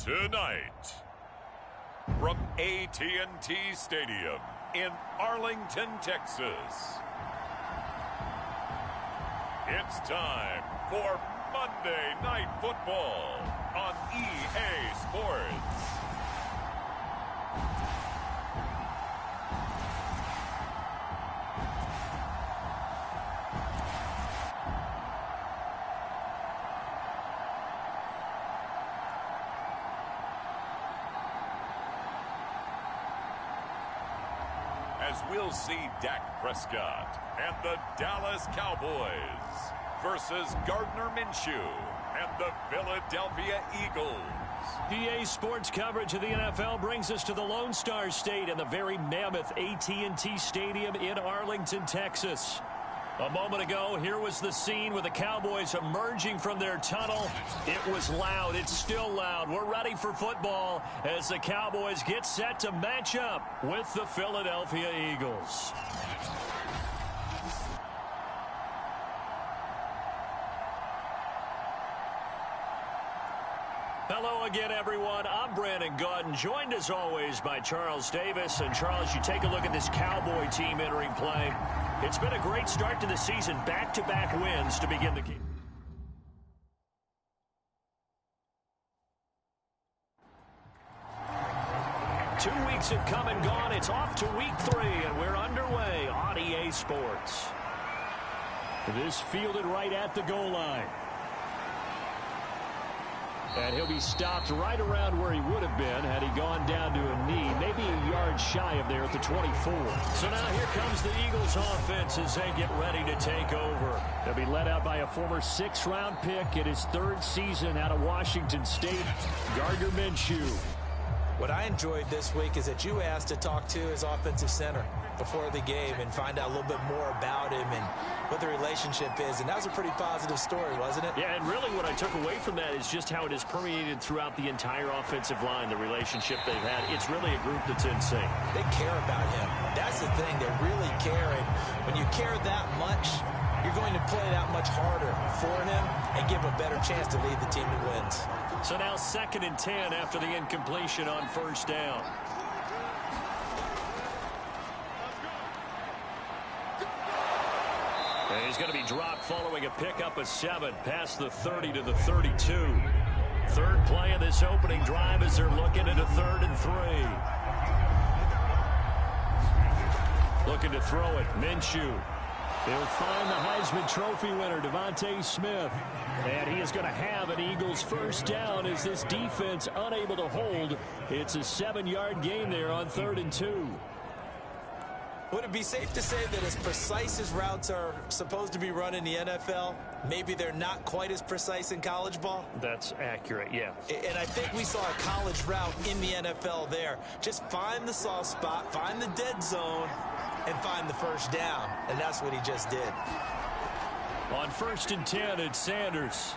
Tonight, from AT&T Stadium in Arlington, Texas, it's time for Monday Night Football on EA Sports. As we'll see Dak Prescott and the Dallas Cowboys versus Gardner Minshew and the Philadelphia Eagles. EA Sports coverage of the NFL brings us to the Lone Star State and the very mammoth AT&T Stadium in Arlington, Texas. A moment ago, here was the scene with the Cowboys emerging from their tunnel. It was loud. It's still loud. We're ready for football as the Cowboys get set to match up with the Philadelphia Eagles. Hello again, everyone. I'm Brandon Gaudin, joined as always by Charles Davis. And Charles, you take a look at this Cowboy team entering play. It's been a great start to the season, back-to-back wins to begin the game. Two weeks have come and gone. It's off to week 3, and we're underway on EA Sports. This fielded right at the goal line. And he'll be stopped right around where he would have been had he gone down to a knee, maybe a yard shy of there at the 24. So now here comes the Eagles offense as they get ready to take over. They'll be led out by a former 6th-round pick in his 3rd season out of Washington State, Gardner Minshew. What I enjoyed this week is that you asked to talk to his offensive center before the game and find out a little bit more about him and what the relationship is. And that was a pretty positive story, wasn't it? Yeah, and really what I took away from that is just how it has permeated throughout the entire offensive line, the relationship they've had. It's really a group that's in sync. They care about him. That's the thing. They really care. And when you care that much, you're going to play that much harder for him and give a better chance to lead the team to wins. So now 2nd and 10 after the incompletion on 1st down. And he's going to be dropped following a pickup of 7 past the 30 to the 32. 3rd play of this opening drive as they're looking at a 3rd and 3. Looking to throw it. Minshew. He'll find the Heisman Trophy winner, Devontae Smith. And he is going to have an Eagles 1st down as this defense unable to hold. It's a 7-yard gain there on 3rd and 2. Would it be safe to say that as precise as routes are supposed to be run in the NFL, maybe they're not quite as precise in college ball? That's accurate, yeah. And I think we saw a college route in the NFL there. Just find the soft spot, find the dead zone, and find the 1st down. And that's what he just did. On 1st and 10, it's Sanders.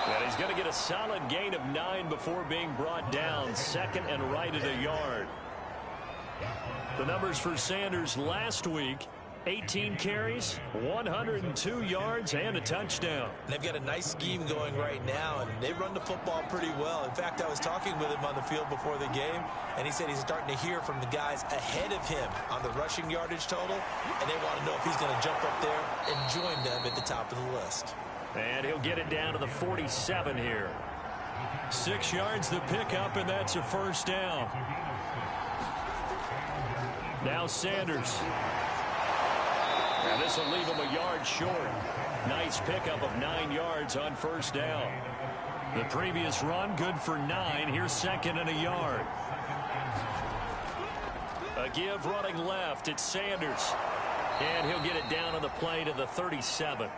And he's going to get a solid gain of 9 before being brought down. 2nd and right at a yard. The numbers for Sanders last week, 18 carries, 102 yards, and a touchdown. They've got a nice scheme going right now, and they run the football pretty well. In fact, I was talking with him on the field before the game, and he said he's starting to hear from the guys ahead of him on the rushing yardage total, and they want to know if he's going to jump up there and join them at the top of the list. And he'll get it down to the 47 here. 6 yards the pickup, and that's a 1st down. Now Sanders. And this will leave him a yard short. Nice pickup of 9 yards on 1st down. The previous run, good for 9. Here's 2nd and a yard. A give running left. It's Sanders. And he'll get it down on the play to the 37.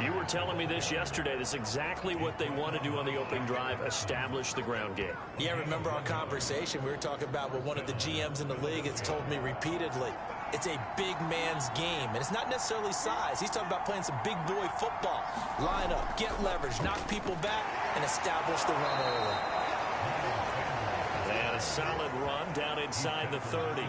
You were telling me this yesterday. This is exactly what they want to do on the opening drive, establish the ground game. Yeah, remember our conversation. We were talking about what one of the GMs in the league has told me repeatedly. It's a big man's game, and it's not necessarily size. He's talking about playing some big boy football. Line up, get leverage, knock people back, and establish the run early. And a solid run down inside the 30.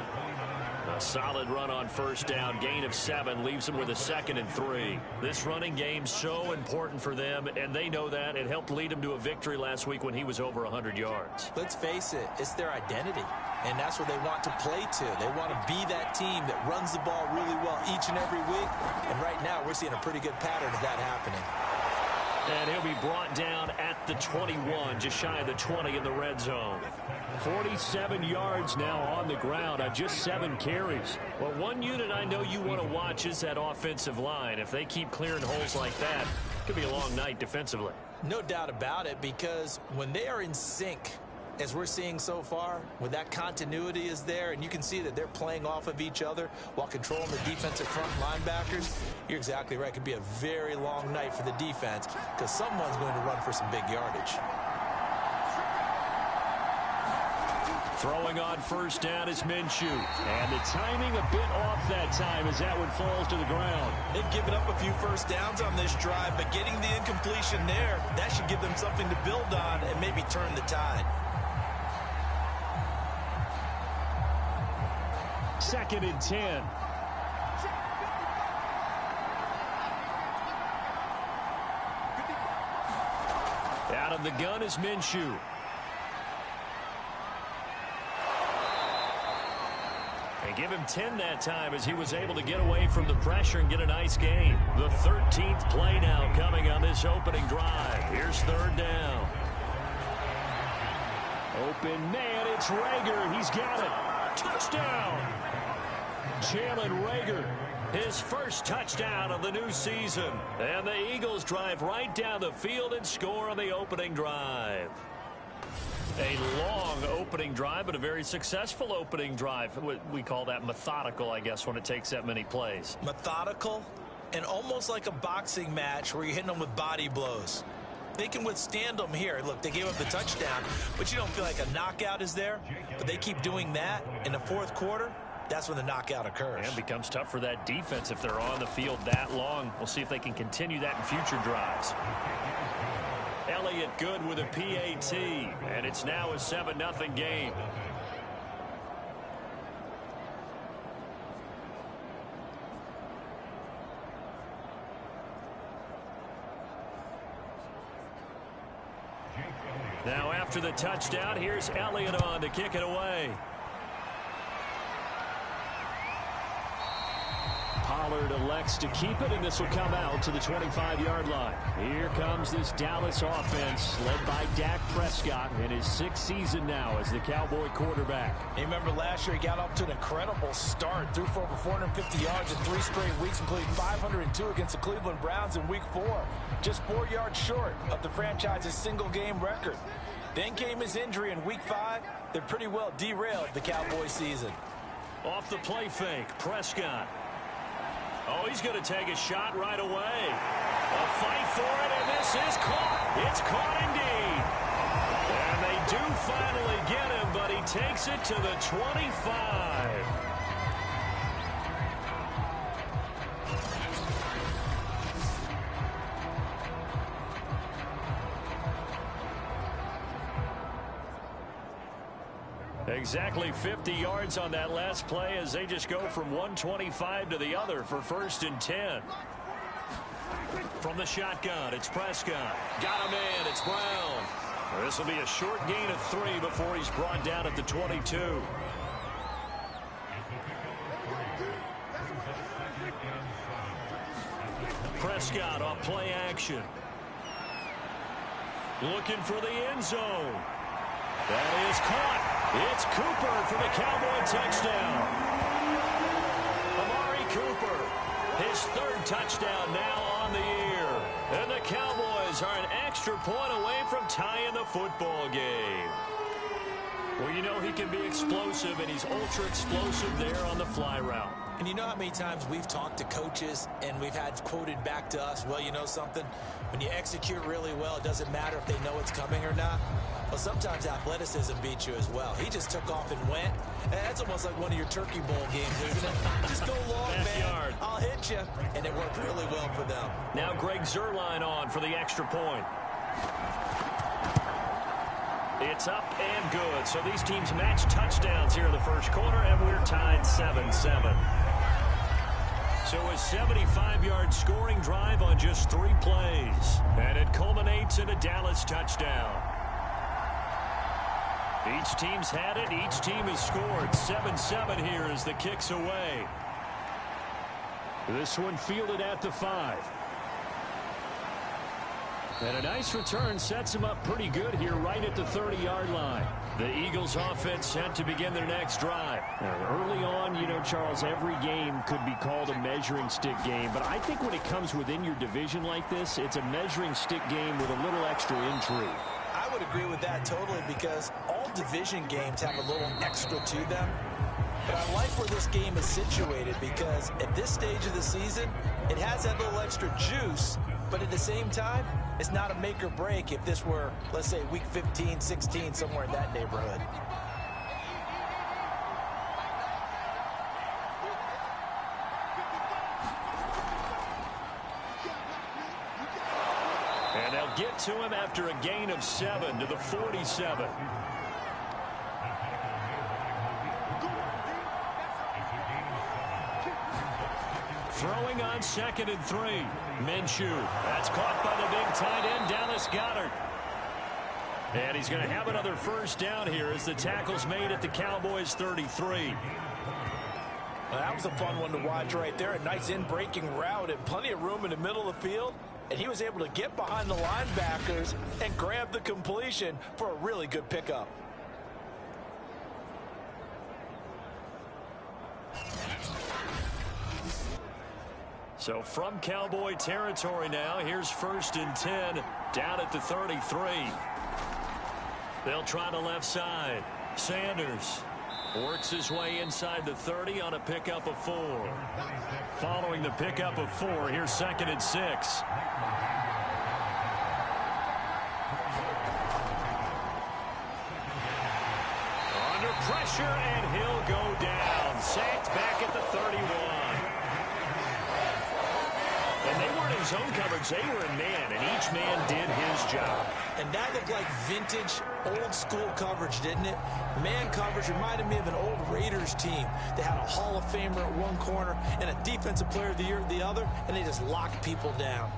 A solid run on first down. Gain of 7 leaves him with a 2nd and 3. This running game so important for them, and they know that. It helped lead him to a victory last week when he was over 100 yards. Let's face it, it's their identity, and that's what they want to play to. They want to be that team that runs the ball really well each and every week, and right now we're seeing a pretty good pattern of that happening. And he'll be brought down at the 21, just shy of the 20 in the red zone. 47 yards now on the ground on just 7 carries. Well, one unit I know you want to watch is that offensive line. If they keep clearing holes like that, it could be a long night defensively. No doubt about it, because when they are in sync, as we're seeing so far, when that continuity is there and you can see that they're playing off of each other while controlling the defensive front linebackers, you're exactly right. It could be a very long night for the defense because someone's going to run for some big yardage. Throwing on first down is Minshew. And the timing a bit off that time as that one falls to the ground. They've given up a few first downs on this drive, but getting the incompletion there, that should give them something to build on and maybe turn the tide. 2nd and 10. Out of the gun is Minshew. And give him 10 that time as he was able to get away from the pressure and get a nice gain. The 13th play now coming on this opening drive. Here's 3rd down. Open man, it's Rager. He's got it. Touchdown. Jalen Rager, his first touchdown of the new season. And the Eagles drive right down the field and score on the opening drive. A long opening drive, but a very successful opening drive. We call that methodical, I guess, when it takes that many plays. Methodical and almost like a boxing match where you're hitting them with body blows. They can withstand them here. Look, they gave up the touchdown, but you don't feel like a knockout is there. But they keep doing that in the 4th quarter. That's when the knockout occurs. And it becomes tough for that defense if they're on the field that long. We'll see if they can continue that in future drives. Elliott good with a PAT, and it's now a 7-0 game. Now after the touchdown, here's Elliott on to kick it away. Pollard elects to keep it, and this will come out to the 25-yard line. Here comes this Dallas offense, led by Dak Prescott in his 6th season now as the Cowboy quarterback. You remember last year he got off to an incredible start, threw for over 450 yards in 3 straight weeks, including 502 against the Cleveland Browns in Week 4. Just 4 yards short of the franchise's single-game record. Then came his injury in Week 5 that pretty well derailed the Cowboy season. Off the play fake, Prescott. Oh, he's going to take a shot right away. A fight for it, and this is caught. It's caught indeed. And they do finally get him, but he takes it to the 25. Exactly 50 yards on that last play as they just go from 125 to the other for 1st and 10. From the shotgun, it's Prescott. Got him in, it's Brown. This will be a short gain of 3 before he's brought down at the 22. Prescott off play action. Looking for the end zone. That is caught. It's Cooper for the Cowboy touchdown. Amari Cooper, his 3rd touchdown now on the year. And the Cowboys are an extra point away from tying the football game. Well, you know he can be explosive, and he's ultra explosive there on the fly route. And you know how many times we've talked to coaches and we've had quoted back to us, well, you know something? When you execute really well, it doesn't matter if they know it's coming or not. Well, sometimes athleticism beats you as well. He just took off and went. And that's almost like one of your Turkey Bowl games, isn't it? Just go long, man. I'll hit you. And it worked really well for them. Now Greg Zuerlein on for the extra point. It's It's up and good. So these teams match touchdowns here in the first quarter, and we're tied 7-7. So a 75-yard scoring drive on just 3 plays. And it culminates in a Dallas touchdown. Each team's had it. Each team has scored. 7-7 here as the kick's away. This one fielded at the 5. And a nice return sets them up pretty good here right at the 30-yard line. The Eagles offense set to begin their next drive. Early on, you know, Charles, every game could be called a measuring stick game. But I think when it comes within your division like this, it's a measuring stick game with a little extra intrigue. I would agree with that totally because all division games have a little extra to them. But I like where this game is situated because at this stage of the season, it has that little extra juice. But at the same time, it's not a make or break if this were, let's say, week 15, 16, somewhere in that neighborhood. And they'll get to him after a gain of 7 to the 47. Throwing on 2nd and 3. Minshew. That's caught by the big tight end, Dallas Goedert. And he's going to have another first down here as the tackle's made at the Cowboys 33. Well, that was a fun one to watch right there. A nice in-breaking route and plenty of room in the middle of the field. And he was able to get behind the linebackers and grab the completion for a really good pickup. So from Cowboy territory now, here's 1st and 10 down at the 33. They'll try the left side. Sanders works his way inside the 30 on a pickup of 4. Following the pickup of 4, here's 2nd and 6. Under pressure, and he'll go down. Sacked back at the 31. And they weren't in zone coverage. They were in man, and each man did his job. And that looked like vintage, old-school coverage, didn't it? Man coverage reminded me of an old Raiders team. They had a Hall of Famer at one corner and a Defensive Player of the Year at the other, and they just locked people down.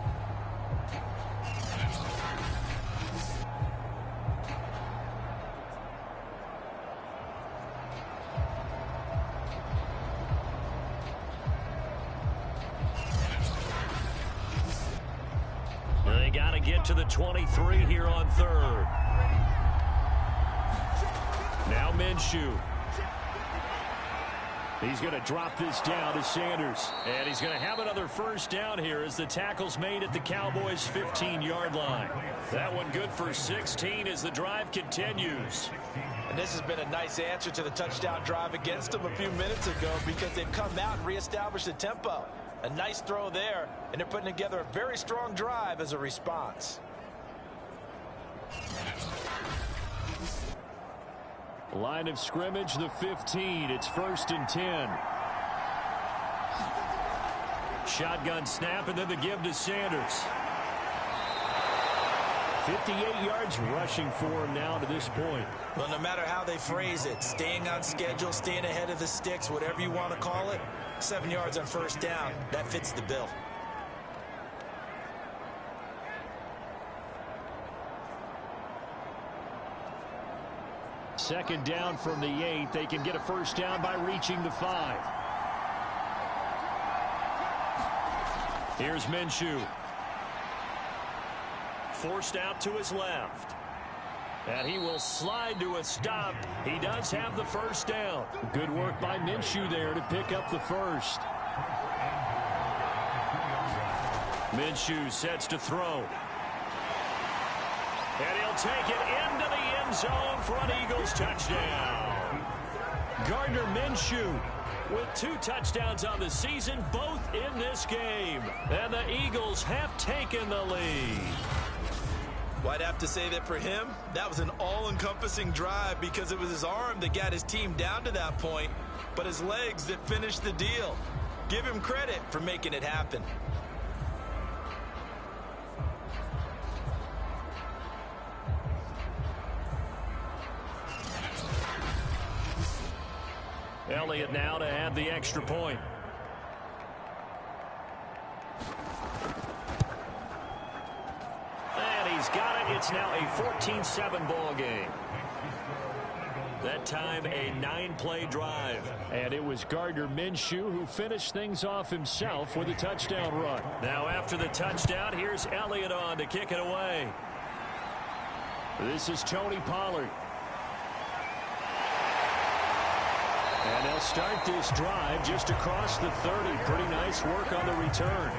They got to get to the 23 here on 3rd. Now Minshew. He's going to drop this down to Sanders. And he's going to have another first down here as the tackle's made at the Cowboys' 15-yard line. That one good for 16 as the drive continues. And this has been a nice answer to the touchdown drive against them a few minutes ago because they've come out and reestablished the tempo. A nice throw there, and they're putting together a very strong drive as a response. Line of scrimmage, the 15. It's 1st and 10. Shotgun snap, and then the give to Sanders. 58 yards rushing for him now to this point. Well, no matter how they phrase it, staying on schedule, staying ahead of the sticks, whatever you want to call it, 7 yards on first down, that fits the bill. Second down from the 8. They can get a first down by reaching the 5. Here's Minshew. Forced out to his left. And he will slide to a stop. He does have the first down. Good work by Minshew there to pick up the first. Minshew sets to throw. And he'll take it into the end zone for an Eagles touchdown. Gardner Minshew with 2 touchdowns on the season, both in this game. And the Eagles have taken the lead. Well, I'd have to say that for him, that was an all-encompassing drive because it was his arm that got his team down to that point, but his legs that finished the deal. Give him credit for making it happen. Elliott now to have the extra point. And he's got it. It's now a 14-7 ball game. That time a 9-play drive. And it was Gardner Minshew who finished things off himself with a touchdown run. Now after the touchdown, here's Elliott on to kick it away. This is Tony Pollard. And they'll start this drive just across the 30. Pretty nice work on the return.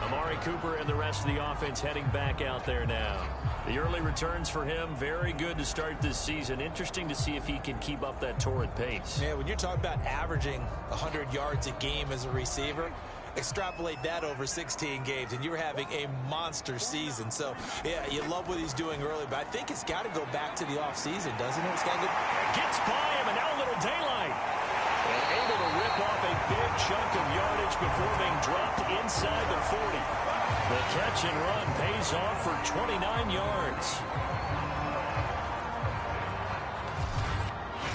Amari Cooper and the rest of the offense heading back out there now. The early returns for him, very good to start this season. Interesting to see if he can keep up that torrid pace. Yeah, when you're talking about averaging 100 yards a game as a receiver, extrapolate that over 16 games, and you're having a monster season. So, yeah, you love what he's doing early, but I think it's got to go back to the offseason, doesn't it? It's got to go. Gets by him, and now a little daylight. And able to rip off a big chunk of yardage before being dropped inside the 40. The catch and run pays off for 29 yards.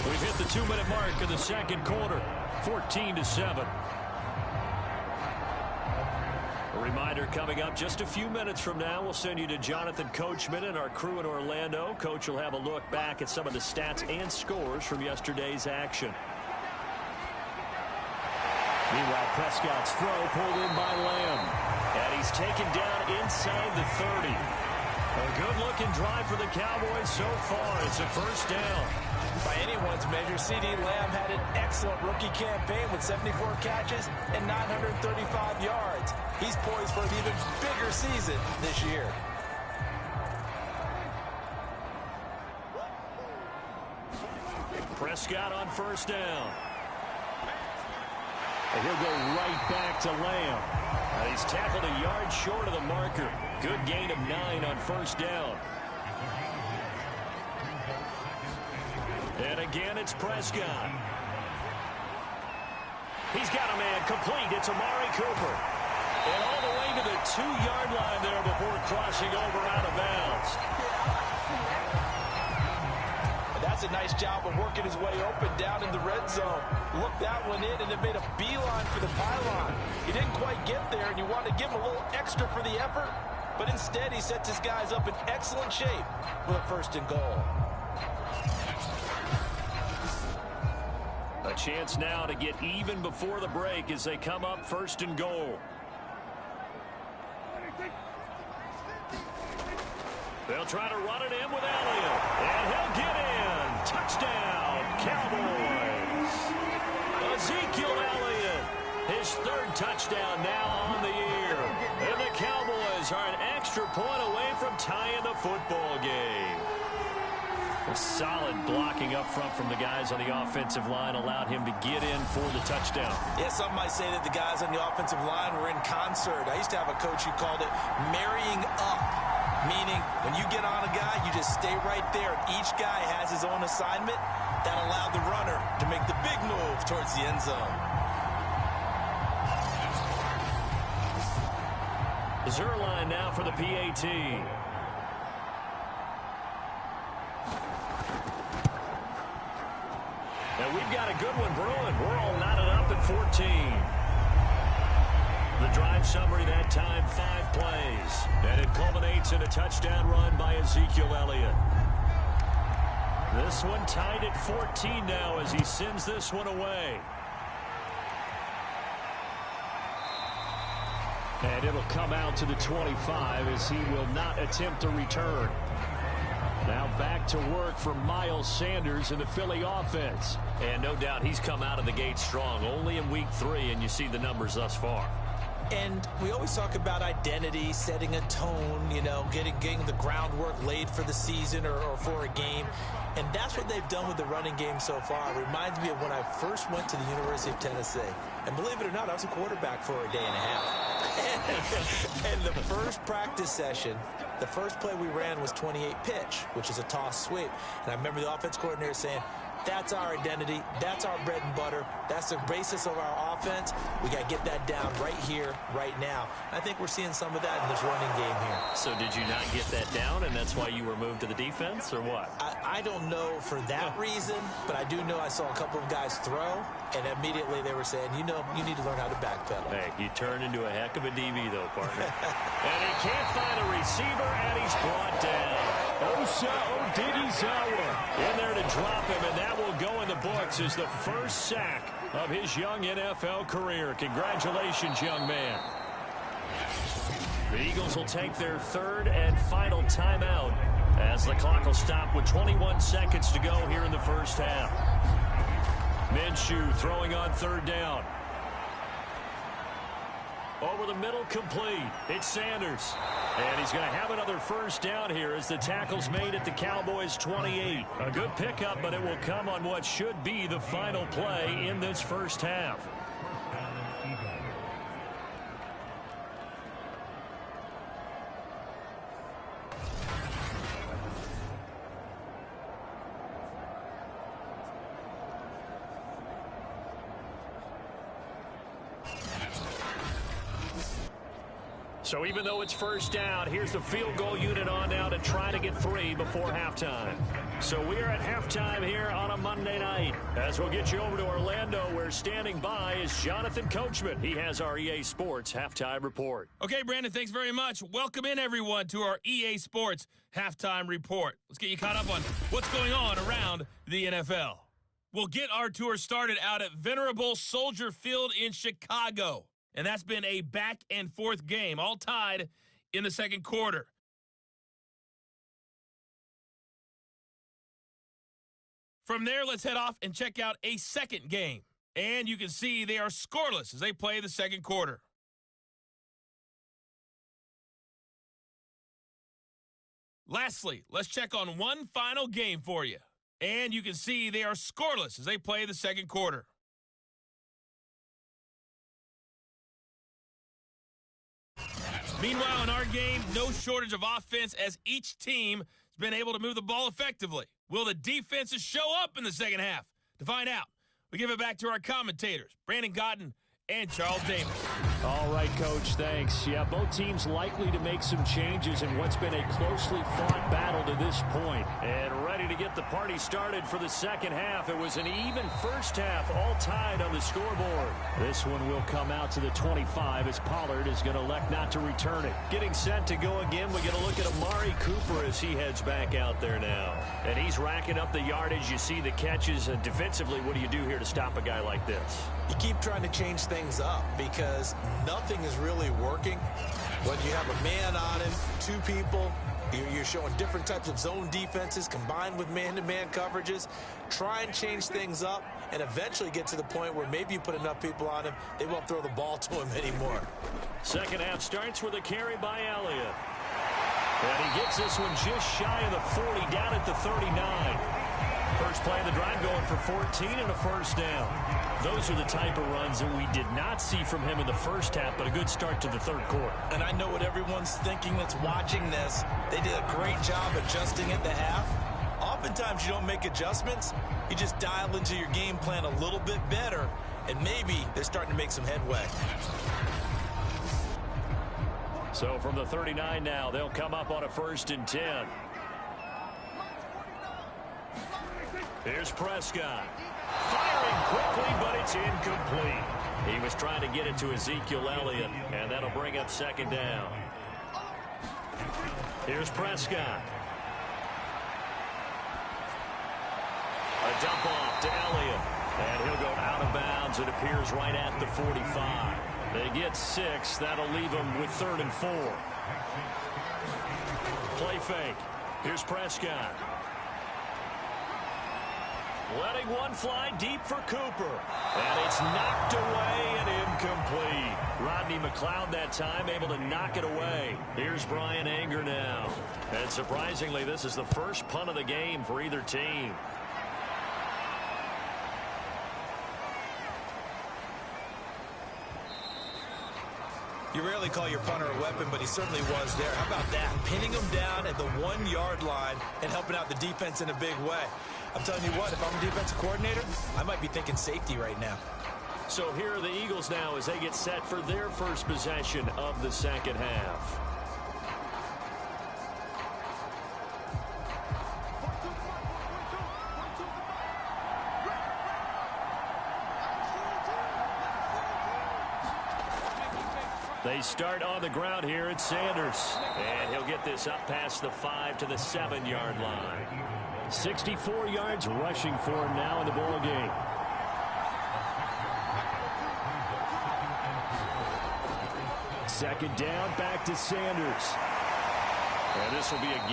We've hit the 2-minute mark of the second quarter, 14-7. A reminder coming up just a few minutes from now, we'll send you to Jonathan Coachman and our crew in Orlando. Coach will have a look back at some of the stats and scores from yesterday's action. Meanwhile, Prescott's throw pulled in by Lamb. And he's taken down inside the 30. A good-looking drive for the Cowboys so far. It's a first down. By anyone's measure, CeeDee Lamb had an excellent rookie campaign with 74 catches and 935 yards. He's poised for an even bigger season this year. Prescott on first down. And he'll go right back to Lamb. He's tackled a yard short of the marker. Good gain of 9 on first down. And again, it's Prescott. He's got a man complete. It's Amari Cooper. And all the way to the 2-yard line there before crossing over out of bounds. That's a nice job of working his way open down in the red zone. Looked that one in and then made a beeline for the pylon. He didn't quite get there, and you want to give him a little extra for the effort. But instead, he sets his guys up in excellent shape for the first and goal. A chance now to get even before the break as they come up first and goal. They'll try to run it in with Elliott. And he'll get in. Touchdown, Cowboys. Ezekiel Elliott, his third touchdown now on the year. And the Cowboys are an extra point away from tying the football game. A solid blocking up front from the guys on the offensive line allowed him to get in for the touchdown. Yeah, some might say that the guys on the offensive line were in concert. I used to have a coach who called it marrying up, meaning when you get on a guy, you just stay right there. Each guy has his own assignment. That allowed the runner to make the big move towards the end zone. Zerline now for the PAT. And we've got a good one brewing. We're all knotted up at 14. The drive summary that time, 5 plays. And it culminates in a touchdown run by Ezekiel Elliott. This one tied at 14 now as he sends this one away. And it'll come out to the 25 as he will not attempt a return. Now back to work for Miles Sanders in the Philly offense. And no doubt he's come out of the gate strong. Only in week 3, and you see the numbers thus far. And we always talk about identity, setting a tone, you know, getting the groundwork laid for the season or for a game. And that's what they've done with the running game so far. It reminds me of when I first went to the University of Tennessee. And believe it or not, I was a quarterback for a day and a half. And the first practice session, the first play we ran was 28 pitch, which is a toss sweep. And I remember the offense coordinator saying, That's our identity. That's our bread and butter. That's the basis of our offense. We got to get that down right here, right now. I think we're seeing some of that in this running game here. So did you not get that down, and that's why you were moved to the defense, or what? I don't know for that reason, but I do know I saw a couple of guys throw, and immediately they were saying, you know, you need to learn how to backpedal. Hey, you turned into a heck of a DB, though, partner. And he can't find a receiver, and he's brought down. Diggy Sauer in there to drop him, and that will go in the books as the first sack of his young NFL career. Congratulations, young man. The Eagles will take their third and final timeout as the clock will stop with 21 seconds to go here in the first half. Minshew throwing on third down. Over the middle, complete. It's Sanders. And he's going to have another first down here as the tackle's made at the Cowboys' 28. A good pickup, but it will come on what should be the final play in this first half. So even though it's first down, here's the field goal unit on now to try to get 3 before halftime. So we're at halftime here on a Monday night. As we'll get you over to Orlando, where standing by is Jonathan Coachman. He has our EA Sports halftime report. Okay, Brandon, thanks very much. Welcome in, everyone, to our EA Sports halftime report. Let's get you caught up on what's going on around the NFL. We'll get our tour started out at Venerable Soldier Field in Chicago. And that's been a back-and-forth game, all tied in the second quarter. From there, let's head off and check out a second game. And you can see they are scoreless as they play the second quarter. Lastly, let's check on one final game for you. And you can see they are scoreless as they play the second quarter. Meanwhile, in our game, no shortage of offense as each team has been able to move the ball effectively. Will the defenses show up in the second half? To find out, we give it back to our commentators, Brandon Godden and Charles Davis. All right, Coach, thanks. Yeah, both teams likely to make some changes in what's been a closely fought battle to this point. And ready to get the party started for the second half. It was an even first half, all tied on the scoreboard. This one will come out to the 25 as Pollard is going to elect not to return it. Getting set to go again, we get a look at Amari Cooper as he heads back out there now. And he's racking up the yardage. You see the catches. And defensively, what do you do here to stop a guy like this? You keep trying to change things up because nothing is really working. When you have a man on him, 2 people, you're showing different types of zone defenses combined with man-to-man coverages. Try and change things up and eventually get to the point where maybe you put enough people on him, they won't throw the ball to him anymore. Second half starts with a carry by Elliott. And he gets this one just shy of the 40, down at the 39. First play of the drive going for 14 and a first down. Those are the type of runs that we did not see from him in the first half, but a good start to the third quarter. And I know what everyone's thinking that's watching this. They did a great job adjusting at the half. Oftentimes you don't make adjustments. You just dial into your game plan a little bit better, and maybe they're starting to make some headway. So from the 39 now, they'll come up on a 1st and 10. Here's Prescott. Firing quickly, but it's incomplete. He was trying to get it to Ezekiel Elliott, and that'll bring up second down. Here's Prescott. A dump off to Elliott, and he'll go out of bounds. It appears right at the 45. They get 6. That'll leave them with 3rd and 4. Play fake. Here's Prescott. Letting one fly deep for Cooper. And it's knocked away and incomplete. Rodney McLeod that time able to knock it away. Here's Brian Anger now. And surprisingly, this is the first punt of the game for either team. You rarely call your punter a weapon, but he certainly was there. How about that? Pinning him down at the 1-yard line and helping out the defense in a big way. I'm telling you what, if I'm a defensive coordinator, I might be thinking safety right now. So here are the Eagles now as they get set for their first possession of the second half. They start on the ground here at Sanders. And he'll get this up past the 5 to the 7-yard line. 64 yards rushing for him now in the ball game. Second down, back to Sanders. And this will be a